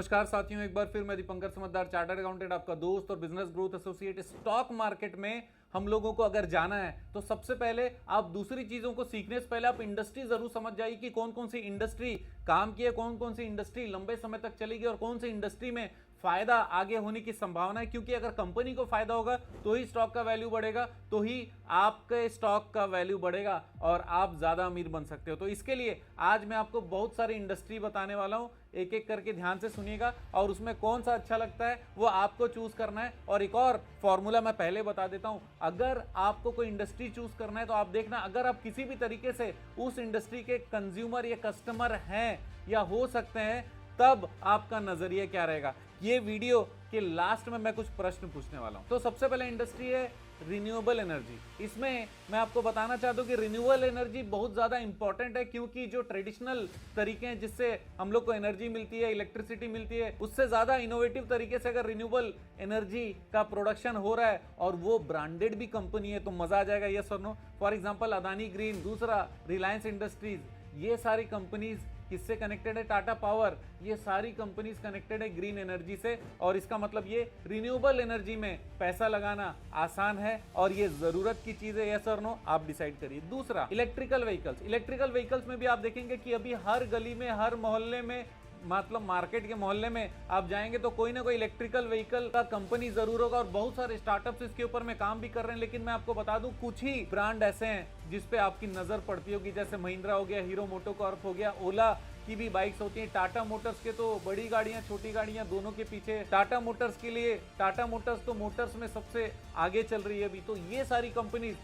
नमस्कार साथियों, एक बार फिर मैं दीपंकर समझदार, चार्टर्ड अकाउंटेंट, आपका दोस्त और business growth associate. Stock market में हम लोगों को अगर जाना है तो सबसे पहले आप दूसरी चीजों को सीखने से पहले आप इंडस्ट्री जरूर समझ जाइए कि कौन कौन सी इंडस्ट्री काम की है, कौन कौन सी इंडस्ट्री लंबे समय तक चलेगी और कौन सी इंडस्ट्री में फायदा आगे होने की संभावना है। क्योंकि अगर कंपनी को फायदा होगा तो ही स्टॉक का वैल्यू बढ़ेगा, तो ही आपके स्टॉक का वैल्यू बढ़ेगा और आप ज्यादा अमीर बन सकते हो। तो इसके लिए आज मैं आपको बहुत सारी इंडस्ट्री बताने वाला हूं, एक एक करके ध्यान से सुनिएगा और उसमें कौन सा अच्छा लगता है वो आपको चूज करना है। और एक और फॉर्मूला मैं पहले बता देता हूं, अगर आपको कोई इंडस्ट्री चूज करना है तो आप देखना, अगर आप किसी भी तरीके से उस इंडस्ट्री के कंज्यूमर या कस्टमर हैं या हो सकते हैं, तब आपका नजरिया क्या रहेगा। ये वीडियो के लास्ट में मैं कुछ प्रश्न पूछने वाला हूं। तो सबसे पहले इंडस्ट्री है रिन्यूएबल एनर्जी। इसमें मैं आपको बताना चाहता हूं कि रिन्यूएबल एनर्जी बहुत ज्यादा इंपॉर्टेंट है, क्योंकि जो ट्रेडिशनल तरीके हैं जिससे हम लोग को एनर्जी मिलती है, इलेक्ट्रिसिटी मिलती है, उससे ज्यादा इनोवेटिव तरीके से अगर रिन्यूएबल एनर्जी का प्रोडक्शन हो रहा है और वो ब्रांडेड भी कंपनी है तो मजा आ जाएगा। यस और no? For example Adani green, दूसरा रिलायंस इंडस्ट्रीज, ये सारी कंपनीज किससे कनेक्टेड है? टाटा पावर, ये सारी कंपनीज कनेक्टेड है ग्रीन एनर्जी से। और इसका मतलब ये रिन्यूएबल एनर्जी में पैसा लगाना आसान है और ये जरूरत की चीज है। यस और नो? आप डिसाइड करिए। दूसरा, इलेक्ट्रिकल व्हीकल्स। इलेक्ट्रिकल व्हीकल्स में भी आप देखेंगे कि अभी हर गली में, हर मोहल्ले में, मतलब मार्केट के मोहल्ले में आप जाएंगे तो कोई ना कोई इलेक्ट्रिकल व्हीकल का कंपनी जरूर होगा और बहुत सारे स्टार्टअप्स इसके ऊपर में काम भी कर रहे हैं। लेकिन मैं आपको बता दूं, कुछ ही ब्रांड ऐसे हैं जिस पे आपकी नजर पड़ती होगी, जैसे महिंद्रा हो गया, हीरो मोटोकॉर्प हो गया, ओला की भी बाइक्स होती हैं, टाटा मोटर्स के तो बड़ी गाड़ियां, छोटी गाड़ियां दोनों के पीछे टाटा मोटर्स के लिए, टाटा मोटर्स तो मोटर्स में सबसे आगे चल रही है अभी। तो ये सारी कंपनी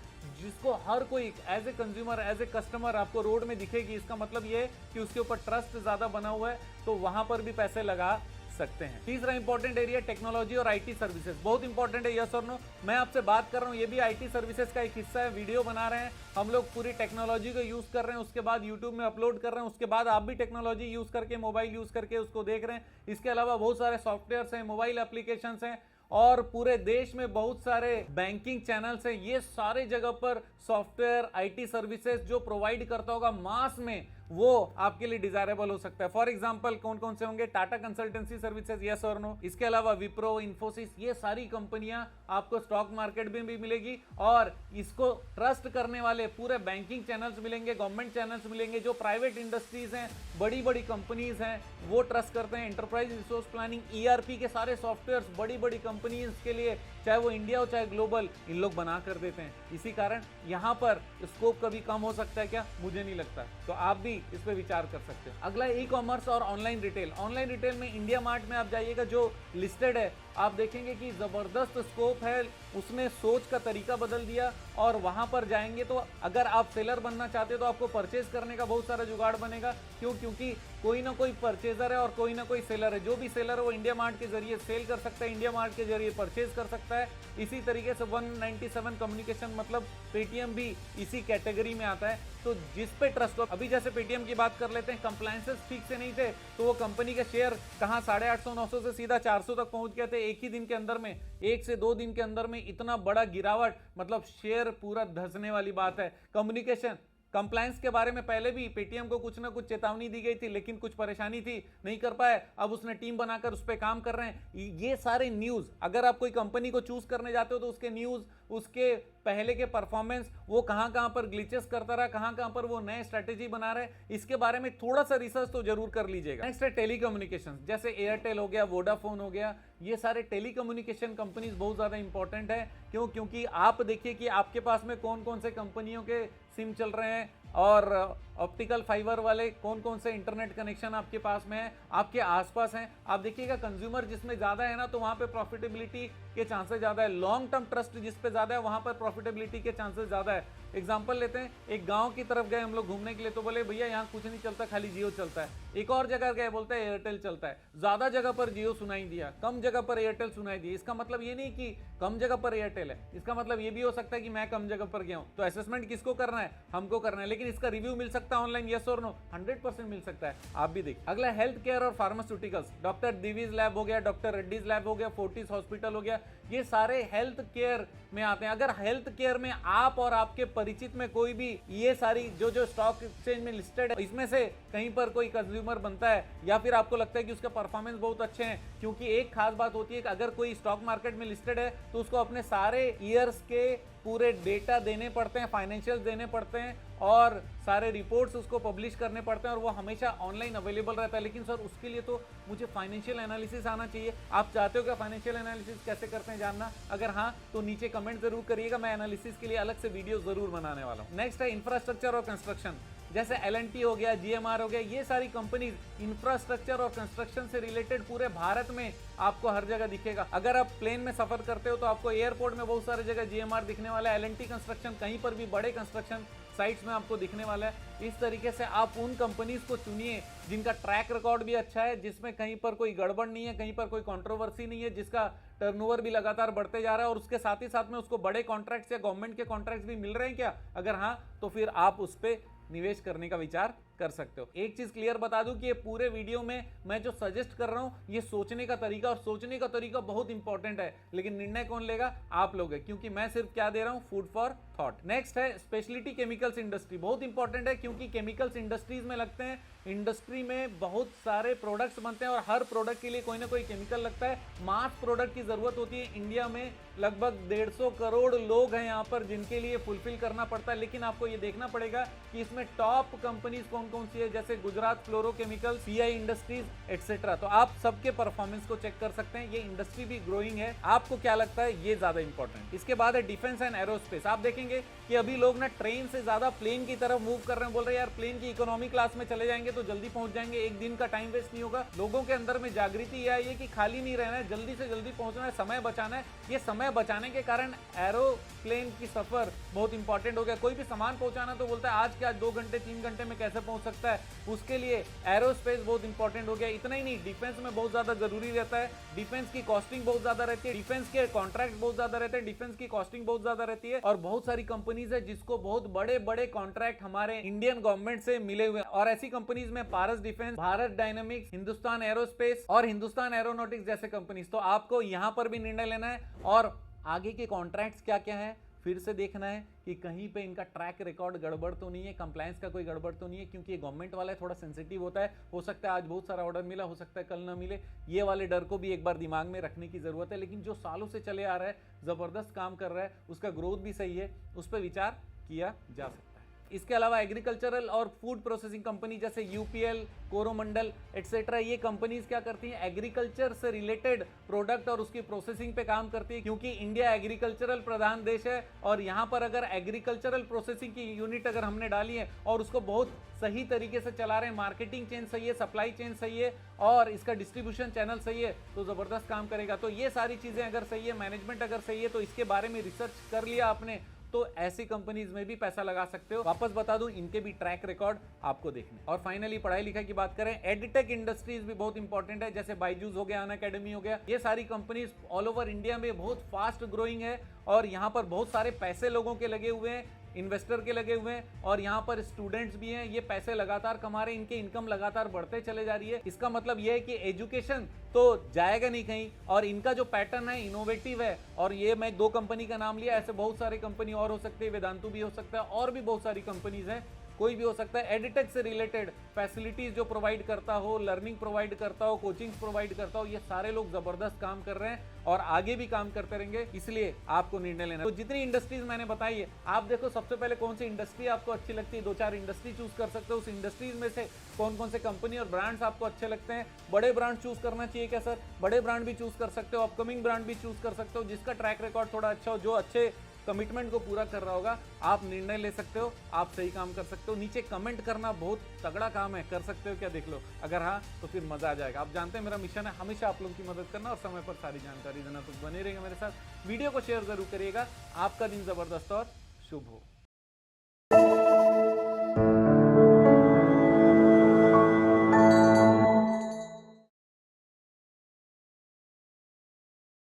जिसको हर कोई as a consumer, as a customer आपको रोड में दिखेगी, इसका मतलब ये है कि उसके ऊपर ट्रस्ट ज्यादा बना हुआ है, तो वहां पर भी पैसे लगा सकते हैं। तीसरा इंपॉर्टेंट एरिया टेक्नोलॉजी और आईटी सर्विसेज, बहुत इंपॉर्टेंट है। यस और नो? मैं आपसे बात कर रहा हूं, ये भी आईटी सर्विसेज का एक हिस्सा है। वीडियो बना रहे हैं हम लोग, पूरी टेक्नोलॉजी को यूज कर रहे हैं, उसके बाद यूट्यूब में अपलोड कर रहे हैं, उसके बाद आप भी टेक्नोलॉजी यूज करके, मोबाइल यूज करके उसको देख रहे हैं। इसके अलावा बहुत सारे सॉफ्टवेयर हैं, मोबाइल एप्लीकेशन हैं और पूरे देश में बहुत सारे बैंकिंग चैनल्स हैं। ये सारे जगह पर सॉफ्टवेयर, आईटी सर्विसेज जो प्रोवाइड करता होगा मास में, वो आपके लिए डिजायरेबल हो सकता है। फॉर एग्जांपल कौन कौन से होंगे? टाटा कंसल्टेंसी सर्विसेज, यस और नो? इसके अलावा विप्रो, इन्फोसिस, ये सारी कंपनियां आपको स्टॉक मार्केट में भी मिलेगी और इसको ट्रस्ट करने वाले पूरे बैंकिंग चैनल्स मिलेंगे, गवर्नमेंट चैनल्स मिलेंगे, जो प्राइवेट इंडस्ट्रीज हैं, बड़ी बड़ी कंपनीज हैं, वो ट्रस्ट करते हैं। एंटरप्राइज रिसोर्स प्लानिंग, ईआरपी के सारे सॉफ्टवेयर बड़ी बड़ी कंपनीज के लिए, चाहे वो इंडिया हो चाहे ग्लोबल, इन लोग बना कर देते हैं। इसी कारण यहां पर स्कोप कभी कम हो सकता है क्या? मुझे नहीं लगता। तो आप भी इस पे विचार कर सकते हो। अगला ई कॉमर्स और ऑनलाइन रिटेल। ऑनलाइन रिटेल में इंडिया मार्ट में आप जाइएगा, जो लिस्टेड है, आप देखेंगे कि जबरदस्त स्कोप है। उसने सोच का तरीका बदल दिया और वहां पर जाएंगे तो अगर आप सेलर बनना चाहते हो तो आपको परचेज करने का बहुत सारा जुगाड़ बनेगा। क्यों? क्योंकि कोई ना कोई परचेजर है और कोई ना कोई सेलर है। जो भी सेलर है वो इंडिया मार्ट के जरिए सेल कर सकता है, इंडिया मार्ट के जरिए परचेज कर सकता है। इसी तरीके से 197 कम्युनिकेशन, मतलब पेटीएम भी इसी कैटेगरी में आता है। तो जिस पे ट्रस्ट हो, अभी जैसे पेटीएम की बात कर लेते हैं, कंप्लायंसेस ठीक से नहीं थे तो वो कंपनी के शेयर कहां 850-900 से सीधा 400 तक पहुंच गए थे एक ही दिन के अंदर में। 1 से 2 दिन के अंदर में इतना बड़ा गिरावट, मतलब शेयर पूरा धंसने वाली बात है। कम्युनिकेशन कंप्लायंस के बारे में पहले भी पेटीएम को कुछ ना कुछ चेतावनी दी गई थी, लेकिन कुछ परेशानी थी, नहीं कर पाए। अब उसने टीम बनाकर उस पर काम कर रहे हैं। ये सारे न्यूज, अगर आप कोई कंपनी को चूज करने जाते हो तो उसके न्यूज, उसके पहले के परफॉर्मेंस, वो कहां पर ग्लिचेस करता रहा, कहां पर वो नए स्ट्रेटेजी बना रहे, इसके बारे में थोड़ा सा रिसर्च तो जरूर कर लीजिएगा। नेक्स्ट है टेलीकम्युनिकेशन, जैसे एयरटेल हो गया, वोडाफोन हो गया, ये सारे टेलीकम्युनिकेशन कंपनीज बहुत ज्यादा इंपॉर्टेंट है। क्यों? क्योंकि आप देखिए कि आपके पास में कौन कौन से कंपनियों के सिम चल रहे हैं और ऑप्टिकल फाइबर वाले कौन कौन से इंटरनेट कनेक्शन आपके पास में है, आपके आसपास हैं। आप देखिएगा कंज्यूमर जिसमें ज्यादा है ना, तो वहां पे प्रॉफिटेबिलिटी के चांसेस ज्यादा है। लॉन्ग टर्म ट्रस्ट जिस पे ज्यादा है वहां पर प्रॉफिटेबिलिटी के चांसेस ज्यादा है। एग्जांपल लेते हैं, एक गांव की तरफ गए हम लोग घूमने के लिए, तो बोले भैया यहाँ कुछ नहीं चलता, खाली जियो चलता है। एक और जगह गए, बोलते हैं एयरटेल चलता है। ज्यादा जगह पर जियो सुनाई दिया, कम जगह पर एयरटेल सुनाई दिया। इसका मतलब ये नहीं कि कम जगह पर एयरटेल है, इसका मतलब ये भी हो सकता है कि मैं कम जगह पर गया हूं। तो असेसमेंट किसको करना है? हमको करना है। लेकिन लेकिन इसका रिव्यू मिल सकता है ऑनलाइन, यस और नो? 100% मिल सकता है, आप भी देखिए। अगला हेल्थ केयर और फार्मास्यूटिकल्स, डॉक्टर दिवीज लैब हो गया, डॉक्टर रेड्डीज लैब हो गया, फोर्टिस हॉस्पिटल हो गया, ये सारे हेल्थ केयर में आते हैं। अगर हेल्थ केयर में आप और आपके परिचित में कोई भी ये सारी जो स्टॉक एक्सचेंज में लिस्टेड है, इसमें से कहीं पर कोई कंज्यूमर बनता है या फिर आपको लगता है कि उसका परफॉर्मेंस बहुत अच्छे हैं, क्योंकि एक खास बात होती है कि अगर कोई स्टॉक मार्केट में लिस्टेड है तो उसको अपने सारे ईयर्स के पूरे डेटा देने पड़ते हैं, फाइनेंशियल देने पड़ते हैं और सारे रिपोर्ट्स उसको पब्लिश करने पड़ते हैं और वो हमेशा ऑनलाइन अवेलेबल रहता है। लेकिन सर उसके लिए तो मुझे फाइनेंशियल एनालिसिस आना चाहिए। आप चाहते हो क्या फाइनेंशियल एनालिसिस कैसे करते हैं जानना? अगर हाँ तो नीचे कमेंट जरूर करिएगा, मैं एनालिसिस के लिए अलग से वीडियो जरूर बनाने वाला हूँ। नेक्स्ट है इंफ्रास्ट्रक्चर और कंस्ट्रक्शन, जैसे L&T हो गया, GMR हो गया, ये सारी कंपनीज इंफ्रास्ट्रक्चर और कंस्ट्रक्शन से रिलेटेड पूरे भारत में आपको हर जगह दिखेगा। अगर आप प्लेन में सफर करते हो तो आपको एयरपोर्ट में बहुत सारी जगह GMR दिखने वाला है, L&T कंस्ट्रक्शन कहीं पर भी बड़े कंस्ट्रक्शन साइट्स में आपको दिखने वाला है। इस तरीके से आप उन कंपनीज को चुनिए जिनका ट्रैक रिकॉर्ड भी अच्छा है, जिसमें कहीं पर कोई गड़बड़ नहीं है, कहीं पर कोई कंट्रोवर्सी नहीं है, जिसका टर्नओवर भी लगातार बढ़ते जा रहा है और उसके साथ ही साथ में उसको बड़े कॉन्ट्रैक्ट्स या गवर्नमेंट के कॉन्ट्रैक्ट्स भी मिल रहे हैं क्या? अगर हाँ तो फिर आप उस पर निवेश करने का विचार कर सकते हो। एक चीज क्लियर बता दूं कि ये पूरे वीडियो में मैं जो सजेस्ट कर रहा हूं ये सोचने का तरीका, और सोचने का तरीका बहुत इंपॉर्टेंट है, लेकिन निर्णय कौन लेगा? आप लोग है, क्योंकि मैं सिर्फ क्या दे रहा हूं? Food for thought. नेक्स्ट है स्पेशलिटी केमिकल्स इंडस्ट्री, बहुत इंपॉर्टेंट है क्योंकि केमिकल्स इंडस्ट्रीज में लगते हैं, इंडस्ट्री में बहुत सारे प्रोडक्ट्स बनते हैं और हर प्रोडक्ट के लिए कोई ना कोई केमिकल लगता है। मास प्रोडक्ट की जरूरत होती है। इंडिया में लगभग 150 करोड़ लोग हैं यहाँ पर जिनके लिए फुलफिल करना पड़ता है, लेकिन आपको ये देखना पड़ेगा कि इसमें टॉप कंपनीज कौन कौन सी है, जैसे Gujarat fluorochemical, CI industries etcetera. तो आप सबके परफॉर्मेंस को चेक कर सकते हैं। ये इंडस्ट्री भी ग्रोइंग है। आपको क्या लगता है? ये ज्यादा इंपॉर्टेंट। इसके बाद है डिफेंस एंड एरोस्पेस। आप देखेंगे कि अभी लोग ना ट्रेन से ज्यादा प्लेन की तरफ मूव कर रहे हैं, बोल रहे हैं यार प्लेन की इकोनॉमी क्लास में चले जाएंगे तो जल्दी पहुंच जाएंगे, एक दिन का टाइम वेस्ट नहीं होगा। लोगों के अंदर में जागृति यह है कि खाली नहीं रहना है, जल्दी से जल्दी पहुंचना है, समय बचाना है। ये समय बचाने के कारण एरोप्लेन की सफर बहुत इंपॉर्टेंट हो गया। कोई भी सामान पहुंचाना तो बोलता है आज के आज 2 घंटे 3 घंटे में कैसे पहुंच सकता है, उसके लिए एरोस्पेस बहुत इंपॉर्टेंट हो गया। इतना ही नहीं, डिफेंस में बहुत ज्यादा जरूरी रहता है। डिफेंस की कॉस्टिंग बहुत ज्यादा रहती है, डिफेंस के कॉन्ट्रैक्ट बहुत ज्यादा रहते हैं, डिफेंस की कॉस्टिंग बहुत ज्यादा रहती है और बहुत सारी कंपनीज है जिसको बहुत बड़े बड़े कॉन्ट्रैक्ट हमारे इंडियन गवर्नमेंट से मिले हुए हैं। और ऐसी कंपनीज में Paras defence, Bharat dynamics, Hindustan aerospace और हिंदुस्तान एरोनॉटिक्स जैसे कंपनीज। तो आपको यहां पर भी निर्णय लेना है और आगे के कॉन्ट्रैक्ट्स क्या क्या है फिर से देखना है कि कहीं पे इनका ट्रैक रिकॉर्ड गड़बड़ तो नहीं है, कंप्लायंस का कोई गड़बड़ तो नहीं है, क्योंकि ये गवर्नमेंट वाला है, थोड़ा सेंसिटिव होता है। हो सकता है आज बहुत सारा ऑर्डर मिला, हो सकता है कल ना मिले। ये वाले डर को भी एक बार दिमाग में रखने की जरूरत है। लेकिन जो सालों से चले आ रहा है, जबरदस्त काम कर रहा है, उसका ग्रोथ भी सही है, उस पर विचार किया जा सकता है। इसके अलावा एग्रीकल्चरल और फूड प्रोसेसिंग कंपनी जैसे UPL, कोरोमंडल एक्सेट्रा, ये कंपनीज क्या करती हैं? एग्रीकल्चर से रिलेटेड प्रोडक्ट और उसकी प्रोसेसिंग पे काम करती है, क्योंकि इंडिया एग्रीकल्चरल प्रधान देश है। और यहाँ पर अगर एग्रीकल्चरल प्रोसेसिंग की यूनिट अगर हमने डाली है और उसको बहुत सही तरीके से चला रहे हैं, मार्केटिंग चेन सही है, सप्लाई चेन सही है और इसका डिस्ट्रीब्यूशन चैनल सही है, तो जबरदस्त काम करेगा। तो ये सारी चीजें अगर सही है, मैनेजमेंट अगर सही है, तो इसके बारे में रिसर्च कर लिया आपने, तो ऐसी कंपनीज में भी पैसा लगा सकते हो। वापस बता दूं, इनके भी ट्रैक रिकॉर्ड आपको देखने। और फाइनली पढ़ाई लिखाई की बात करें, एडटेक इंडस्ट्रीज भी बहुत इंपॉर्टेंट है, जैसे बायजूस हो गया, अनअकैडमी हो गया। ये सारी कंपनीज ऑल ओवर इंडिया में बहुत फास्ट ग्रोइंग है और यहाँ पर बहुत सारे पैसे लोगों के लगे हुए हैं, इन्वेस्टर के लगे हुए हैं और यहाँ पर स्टूडेंट्स भी हैं। ये पैसे लगातार कमा रहे हैं, इनके इनकम लगातार बढ़ते चले जा रही है। इसका मतलब ये है कि एजुकेशन तो जाएगा नहीं कहीं और इनका जो पैटर्न है इनोवेटिव है। और ये मैं 2 कंपनी का नाम लिया, ऐसे बहुत सारी कंपनी और हो सकती है, वेदांतु भी हो सकता है और भी बहुत सारी कंपनीज हैं, कोई भी हो सकता है। एडिटेक से रिलेटेड फैसिलिटीज जो प्रोवाइड करता हो, लर्निंग प्रोवाइड करता हो, कोचिंग प्रोवाइड करता हो, ये सारे लोग जबरदस्त काम कर रहे हैं और आगे भी काम करते रहेंगे। इसलिए आपको निर्णय लेना है। तो जितनी इंडस्ट्रीज मैंने बताई है, आप देखो सबसे पहले कौन सी इंडस्ट्री आपको अच्छी लगती है, 2-4 इंडस्ट्री चूज कर सकते हो। उस इंडस्ट्रीज में से कौन कौन से कंपनी और ब्रांड्स आपको अच्छे लगते हैं। बड़े ब्रांड चूज करना चाहिए क्या सर? बड़े ब्रांड भी चूज कर सकते हो, अपकमिंग ब्रांड भी चूज कर सकते हो, जिसका ट्रैक रिकॉर्ड थोड़ा अच्छा हो, जो अच्छे कमिटमेंट को पूरा कर रहा होगा। आप निर्णय ले सकते हो, आप सही काम कर सकते हो। नीचे कमेंट करना बहुत तगड़ा काम है, कर सकते हो क्या? देख लो, अगर हाँ तो फिर मजा आ जाएगा। आप जानते हैं मेरा मिशन है हमेशा आप लोगों की मदद करना और समय पर सारी जानकारी देना, तो बने रहेंगे मेरे साथ। वीडियो को शेयर जरूर करिएगा। आपका दिन जबरदस्त और शुभ हो।